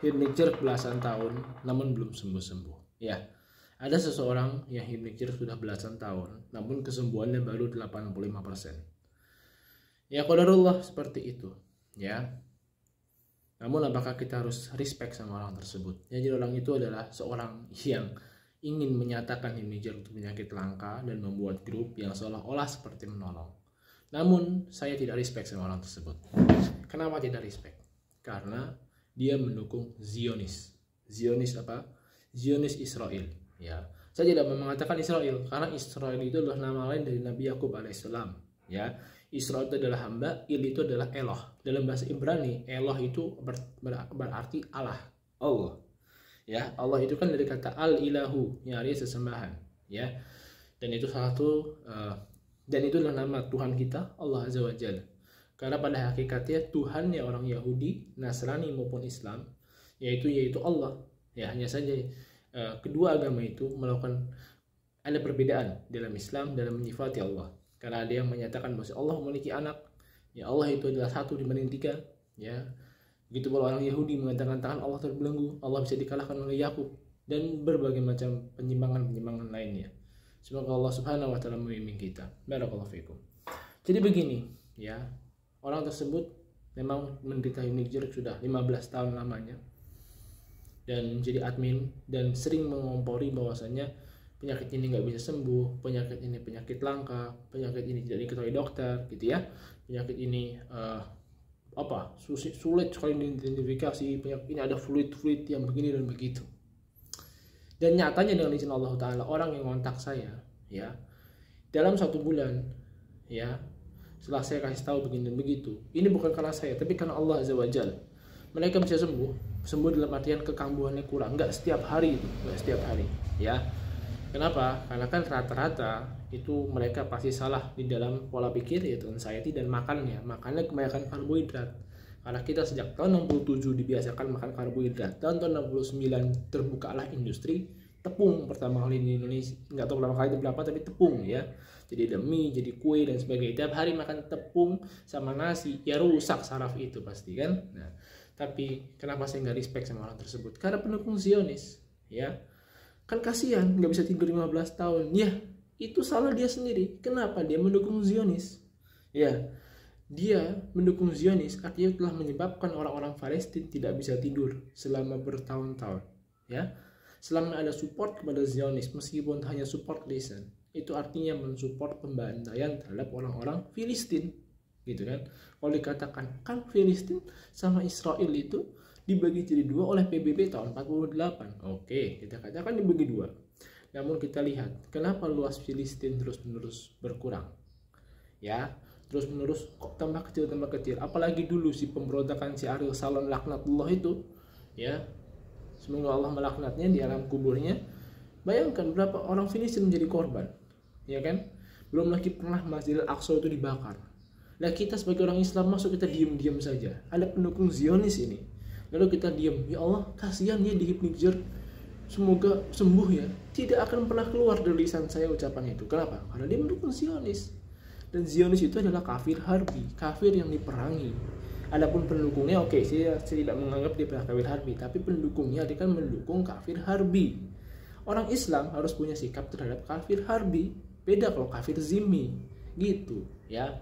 Himnicher belasan tahun namun belum sembuh-sembuh. Ya, ada seseorang yang himnicher sudah belasan tahun namun kesembuhannya baru 85%. Ya, qadarullah seperti itu. Ya. Namun apakah kita harus respect sama orang tersebut? Ya, jadi orang itu adalah seorang yang ingin menyatakan himnicher untuk penyakit langka dan membuat grup yang seolah-olah seperti menolong. Namun saya tidak respect sama orang tersebut. Kenapa tidak respect? Karena dia mendukung Zionis. Zionis apa? Zionis Israel. Ya, saya tidak mengatakan Israel karena Israel itu adalah nama lain dari Nabi Yakub alaihissalam. Ya, Israel itu adalah hamba, Il itu adalah Eloh. Dalam bahasa Ibrani, Eloh itu berarti Allah. Allah. Ya, Allah itu kan dari kata al-ilahu, yang artinya sesembahan. Ya, dan itu dan itu adalah nama Tuhan kita, Allah Azza wa Jalla. Karena pada hakikatnya Tuhannya orang Yahudi, Nasrani maupun Islam, yaitu Allah. Ya, hanya saja kedua agama itu melakukan ada perbedaan dalam Islam dalam menyifati Allah. Karena ada yang menyatakan bahwa Allah memiliki anak, ya Allah itu adalah satu dibanding tiga. Ya, begitu pula orang Yahudi mengatakan tangan Allah terbelenggu, Allah bisa dikalahkan oleh Yakub, dan berbagai macam penyimpangan lainnya. Semoga Allah Subhanahu wa taala membimbing kita. Barakallahu fikum. Jadi begini, ya. Orang tersebut memang menderita himnicher sudah 15 tahun lamanya dan menjadi admin dan sering mengompori bahwasanya penyakit ini nggak bisa sembuh, penyakit ini penyakit langka, penyakit ini tidak diketahui dokter, gitu ya. Penyakit ini sulit sekali diidentifikasi, penyakit ini ada fluid yang begini dan begitu. Dan nyatanya dengan izin Allah Ta'ala, orang yang kontak saya, ya, dalam 1 bulan, ya, setelah saya kasih tahu begini dan begitu, ini bukan karena saya, tapi karena Allah Azza wa Jalla. Mereka bisa sembuh dalam artian kekambuhannya kurang, nggak setiap hari, ya. Kenapa? Karena kan rata-rata itu mereka pasti salah di dalam pola pikir, yaitu anxiety dan makannya kebanyakan karbohidrat. Karena kita sejak tahun 67 dibiasakan makan karbohidrat, tahun 69 terbukalah industri tepung pertama kali di Indonesia, nggak tahu pertama kali itu berapa, tapi tepung, ya. Jadi ada mie, jadi kue dan sebagainya. Tiap hari makan tepung sama nasi, ya rusak saraf itu pasti kan. Nah, tapi kenapa saya nggak respect sama orang tersebut? Karena pendukung Zionis, ya. Kan kasihan nggak bisa tidur 15 tahun. Ya, itu salah dia sendiri. Kenapa dia mendukung Zionis? Ya, dia mendukung Zionis artinya telah menyebabkan orang-orang Palestina tidak bisa tidur selama bertahun-tahun, ya. Selama ada support kepada Zionis, meskipun hanya support lisan, itu artinya mensupport pembantaian terhadap orang-orang Filistin, gitu kan. Kalau dikatakan kan Filistin sama Israel itu dibagi jadi dua oleh PBB tahun 48, oke, kita katakan dibagi dua. Namun kita lihat kenapa luas Filistin terus-menerus berkurang, ya, terus-menerus kok tambah kecil. Apalagi dulu si pemberontakan si Ariel Sharon laknatullah itu, ya, semoga Allah melaknatnya di alam kuburnya. Bayangkan berapa orang Filistin menjadi korban, ya kan? Belum lagi pernah Masjidil Aqsa itu dibakar. Nah, kita sebagai orang Islam masuk, kita diam-diam saja. Ada pendukung Zionis ini, lalu kita diam. Ya Allah, kasihan dia dihipnotis, semoga sembuh ya. Tidak akan pernah keluar dari lisan saya ucapan itu. Kenapa? Karena dia mendukung Zionis. Dan Zionis itu adalah kafir harbi, kafir yang diperangi. Adapun pendukungnya, oke, saya tidak menganggap dia kafir harbi, tapi pendukungnya dia kan mendukung kafir harbi. Orang Islam harus punya sikap terhadap kafir harbi. Beda kalau kafir zimmi, gitu, ya.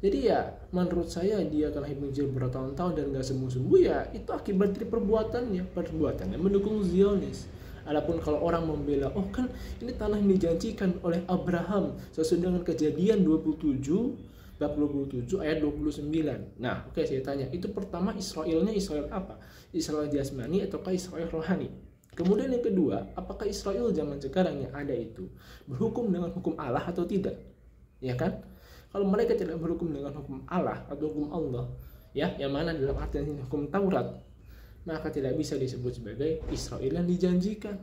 Jadi ya, menurut saya dia akan hipnotis bertahun-tahun dan gak sembuh-sembuh, ya itu akibat dari perbuatannya mendukung Zionis. Adapun kalau orang membela, oh kan ini tanah yang dijanjikan oleh Abraham sesuai dengan Kejadian 27 bab 27 ayat 29. Nah, oke, saya tanya, itu pertama Israelnya Israel apa? Israel jasmani ataukah Israel rohani? Kemudian yang kedua, apakah Israel zaman sekarang yang ada itu berhukum dengan hukum Allah atau tidak? Ya kan? Kalau mereka tidak berhukum dengan hukum Allah atau hukum Allah, ya, yang mana dalam artian hukum Taurat, maka tidak bisa disebut sebagai Israel yang dijanjikan.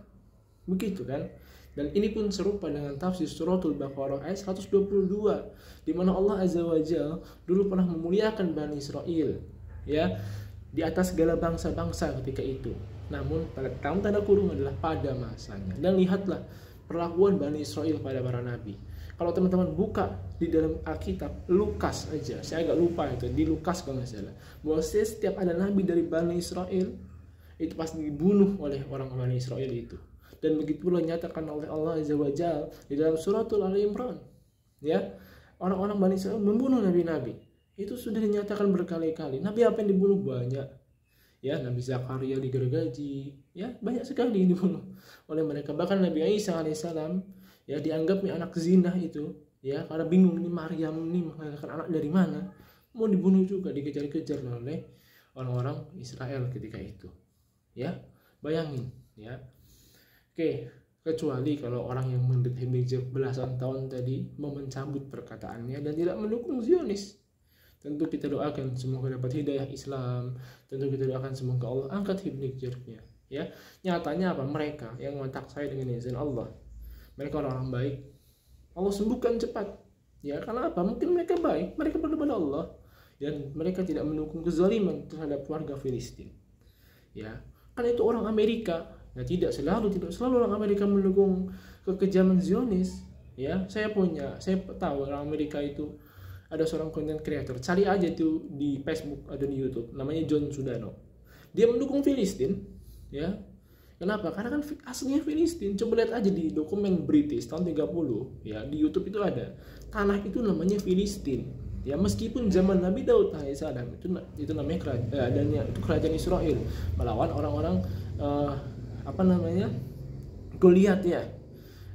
Begitu kan? Dan ini pun serupa dengan tafsir suratul Baqarah ayat 122, di mana Allah Azza wa Jalla dulu pernah memuliakan Bani Israel, ya, di atas segala bangsa-bangsa ketika itu. Namun dalam tanda kurung adalah pada masanya. Dan lihatlah perlakuan Bani Israel pada para nabi. Kalau teman-teman buka di dalam Alkitab Lukas aja, saya agak lupa itu di Lukas kalau nggak salah, bahwa setiap ada nabi dari Bani Israel itu pasti dibunuh oleh orang Bani Israel itu. Dan begitu pula nyatakan oleh Allah Azza wa Jalla di dalam suratul Ali Imran, ya, orang-orang Bani Israel membunuh nabi-nabi. Itu sudah dinyatakan berkali-kali. Nabi apa yang dibunuh? Banyak. Ya, Nabi Zakaria digergaji, ya, banyak sekali yang dibunuh oleh mereka. Bahkan Nabi Isa alaihissalam, ya, dianggapnya anak zina itu, ya, karena bingung ini Maryam ini menghasilkan anak dari mana, mau dibunuh juga, dikejar-kejar oleh orang-orang Israel ketika itu. Ya, bayangin, ya. Oke, kecuali kalau orang yang mendefinisi belasan tahun tadi mau mencabut perkataannya dan tidak mendukung Zionis. Tentu kita doakan semoga dapat hidayah Islam. Tentu kita doakan semoga Allah angkat hibnijirnya. Ya, nyatanya apa? Mereka yang mengontak saya dengan izin Allah, mereka orang-orang baik. Allah sembuhkan cepat. Ya, karena apa? Mungkin mereka baik, mereka berdoa kepada Allah dan mereka tidak mendukung kezaliman terhadap warga Filistin. Ya, kan itu orang Amerika. Ya, tidak selalu orang Amerika mendukung kekejaman Zionis. Ya, saya tahu orang Amerika itu ada seorang content creator, cari aja itu di Facebook ada di YouTube, namanya John Sudano. Dia mendukung Filistin, ya. Kenapa? Karena kan aslinya Filistin. Coba lihat aja di dokumen British tahun 30, ya, di YouTube itu ada. Tanah itu namanya Filistin. Ya, meskipun zaman Nabi Daud alaihissalam itu namanya kerajaan Israel melawan orang-orang Goliat, ya.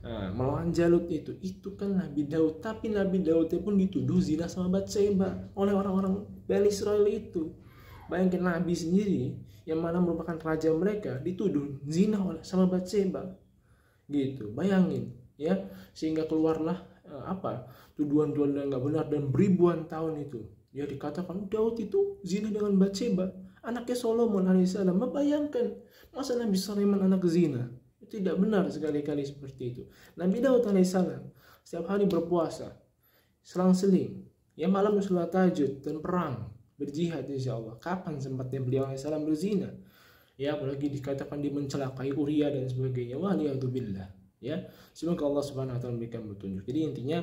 Melawan Jalut itu kan Nabi Daud, tapi Nabi Daudnya pun dituduh zina sama Batseba oleh orang-orang Bani Israel itu. Bayangkan Nabi sendiri yang mana merupakan raja mereka dituduh zina sama Batseba, gitu. Bayangin, ya, sehingga keluarlah tuduhan-tuduhan yang nggak benar dan beribuan tahun itu. Ya, dikatakan Daud itu zina dengan Batseba, anaknya Solomon alaihissalam. Bayangkan, masa Nabi Sulaiman anak zina? Tidak benar sekali-kali seperti itu. Nabi Daud alaihissalam setiap hari berpuasa, selang-seling, ya, malam sholat tahajud dan perang, berjihad insya Allah. Kapan sempatnya beliau alaihissalam berzina? Ya, apalagi dikatakan dia mencelakai Uria dan sebagainya. Waliyadzubillah. Ya, semoga Allah Subhanahu wa taala memberikan petunjuk. Jadi intinya,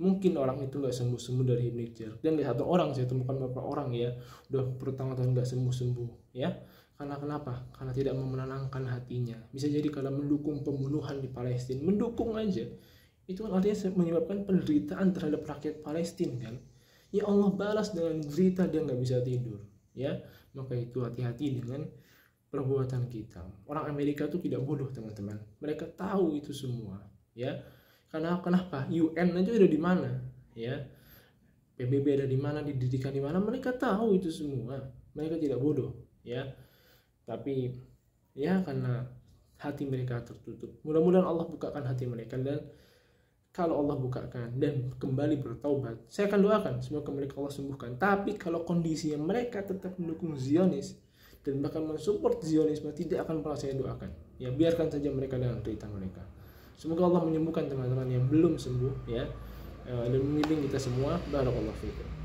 mungkin orang itu nggak sembuh-sembuh dari hipnotis. Dan di satu orang saya temukan beberapa orang, ya, udah bertahun-tahun nggak sembuh-sembuh, ya. Karena kenapa? Karena tidak menenangkan hatinya. Bisa jadi karena mendukung pembunuhan di Palestina, mendukung aja. Itu kan artinya menyebabkan penderitaan terhadap rakyat Palestina, kan. Ya Allah balas dengan derita dia nggak bisa tidur, ya. Maka itu hati-hati dengan perbuatan kita. Orang Amerika itu tidak bodoh, teman-teman. Mereka tahu itu semua, ya. Karena kenapa? UN aja ada di mana, ya. PBB ada di mana, dididikan di mana, mereka tahu itu semua. Mereka tidak bodoh, ya. Tapi ya karena hati mereka tertutup. Mudah-mudahan Allah bukakan hati mereka, dan kalau Allah bukakan dan kembali bertaubat, saya akan doakan semoga mereka Allah sembuhkan. Tapi kalau kondisinya mereka tetap mendukung Zionis dan bahkan mensupport Zionisme, tidak akan pernah saya doakan. Ya, biarkan saja mereka dengan derita mereka. Semoga Allah menyembuhkan teman-teman yang belum sembuh, ya, dan membimbing kita semua. Barakallahu fiikum.